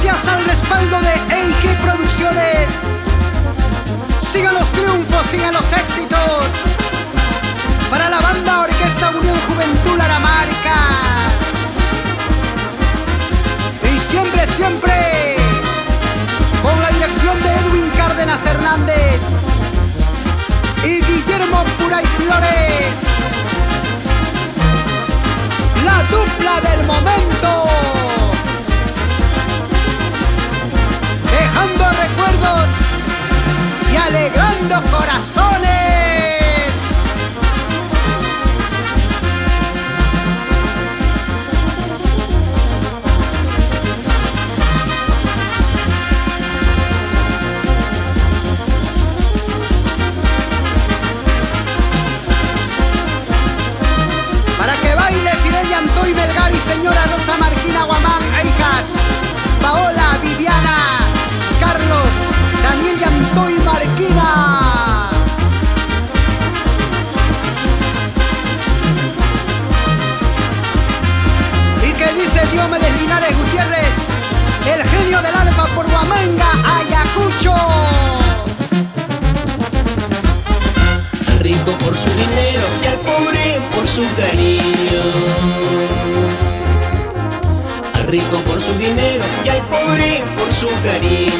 Gracias al respaldo de EIG Producciones. Sigan los triunfos, sigan los éxitos. Para la banda Orquesta Unión Juventud Laramarca. Y siempre, siempre, con la dirección de Edwin Cárdenas Hernández y Guillermo Puray Flores. La dupla del momento. Dejando recuerdos y alegrando corazones. Para que baile Fidel Yantoy Melgar y señora Rosa Marquina Guamán e hijas Paola, Viviana, Carlos, Daniel Yantoy Marquina. Y que dice Diomedes Linares Gutiérrez, el genio del alma por Huamanga, Ayacucho. Al rico por su dinero y al pobre por su cariño. Al rico por su dinero y al pobre por su cariño.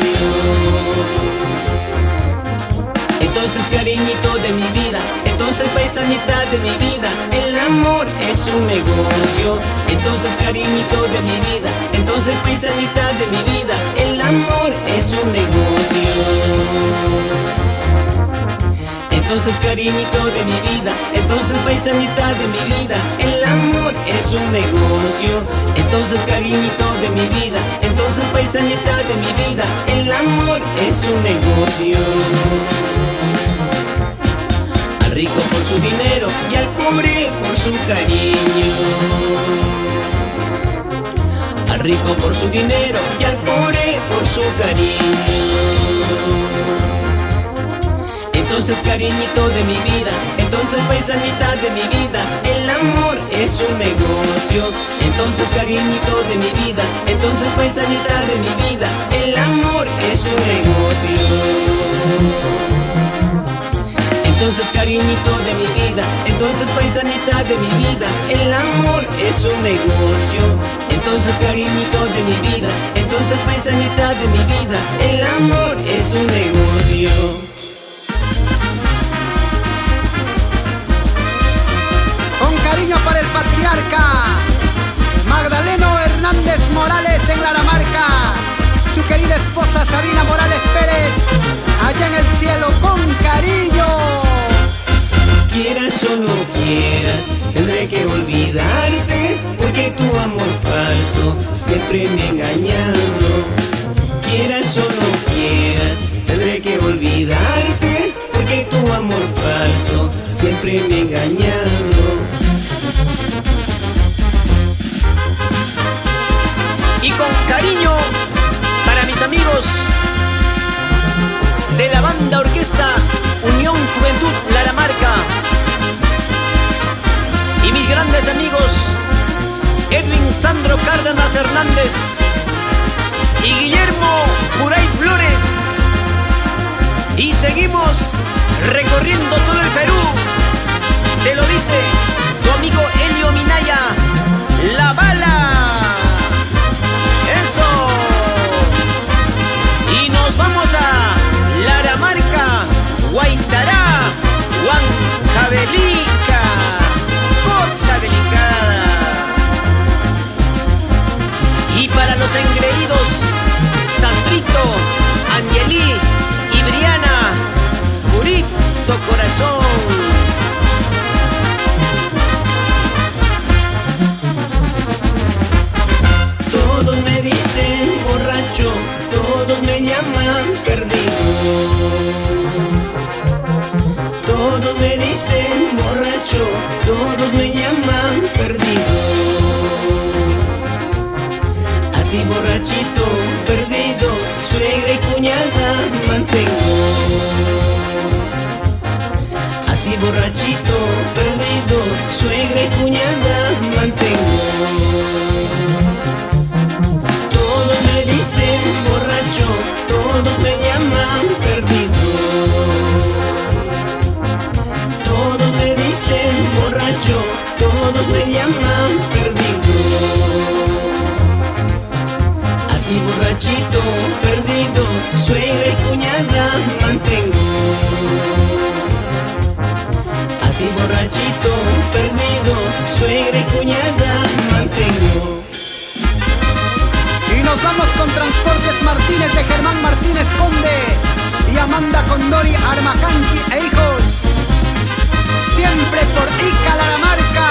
Entonces cariñito de mi vida, entonces paisanita de mi vida, el amor es un negocio. Entonces cariñito de mi vida, entonces paisanita de mi vida, el amor es un negocio. Entonces cariñito de mi vida, entonces paisanita de mi vida, el amor es un negocio. Entonces cariñito de mi vida, entonces paisanita de mi vida, el amor es un negocio. Al rico por su dinero y al pobre por su cariño. Al rico por su dinero y al pobre por su cariño. Entonces cariñito de mi vida, entonces paisanita de mi vida, el amor es un negocio. Entonces cariñito de mi vida, entonces paisanita de mi vida, el amor es un negocio. Entonces cariñito de mi vida, entonces paisanita de mi vida, el amor es un negocio. Entonces cariñito de mi vida, entonces paisanita de mi vida, el amor es un negocio. Cariño para el patriarca Magdaleno Hernández Morales en Laramarca, su querida esposa Sabina Morales Pérez, allá en el cielo, con cariño. Quieras o no quieras, tendré que olvidarte, porque tu amor falso siempre me ha engañado. Quieras o no quieras, tendré que olvidarte, porque tu amor falso siempre me ha engañado. Y con cariño para mis amigos de la banda Orquesta Unión Juventud Laramarca y mis grandes amigos Edwin Sandro Cárdenas Hernández y Guillermo Puray Flores. Y seguimos recorriendo todo el Perú. Te lo dice tu amigo Elio Minaya, La Bala. ¡Eso! Y nos vamos a Laramarca, Guaitará, Huancavelica, cosa delicada. Y para los engreídos, Sandrito, Angelí y Briana, purito corazón. Todos me dicen borracho, todos me llaman perdido. Todos me dicen borracho, todos me llaman perdido. Así borrachito, perdido, suegra y cuñada mantengo. Así borrachito, perdido, suegra y cuñada mantengo. Todos me dicen suegra y cuñada mantengo. Y nos vamos con Transportes Martínez de Germán Martínez Conde y Amanda Condori Armacanqui e hijos. Siempre por Ica Laramarca.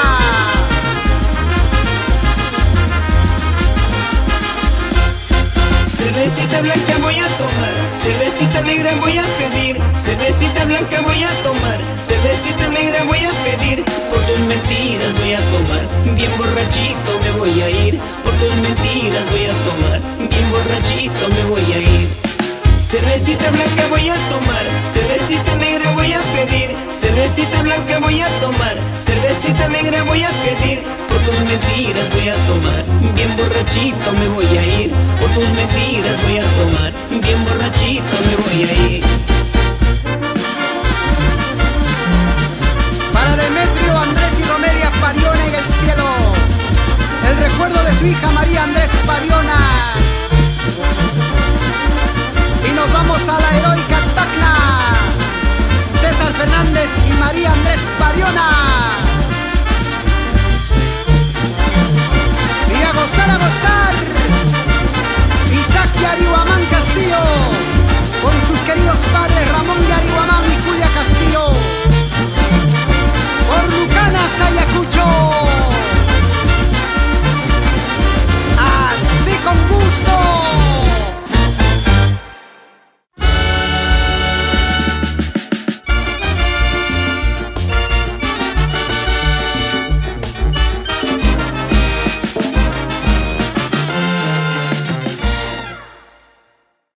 Cervecita blanca voy a tomar, cervecita negra voy a pedir, cervecita blanca voy a tomar, cervecita negra voy a pedir, por tus mentiras voy a tomar, bien borrachito me voy a ir, por tus mentiras voy a tomar, bien borrachito me voy a ir. Cervecita blanca voy a tomar, cervecita negra voy a pedir, cervecita blanca voy a tomar, cervecita negra voy a pedir, por tus mentiras voy a tomar, bien borrachito me voy a ir, por tus mentiras voy a tomar, bien borrachito me voy a ir. Para Demetrio, Andrés y Romelia Pariona en el cielo, el recuerdo de su hija María Andrés Pariona. Y nos vamos a la heroica Tacna, César Fernández y María Andrés Pariona. Y a gozar, Isaac y Arihuamán Castillo, con sus queridos padres Ramón y Arihuamán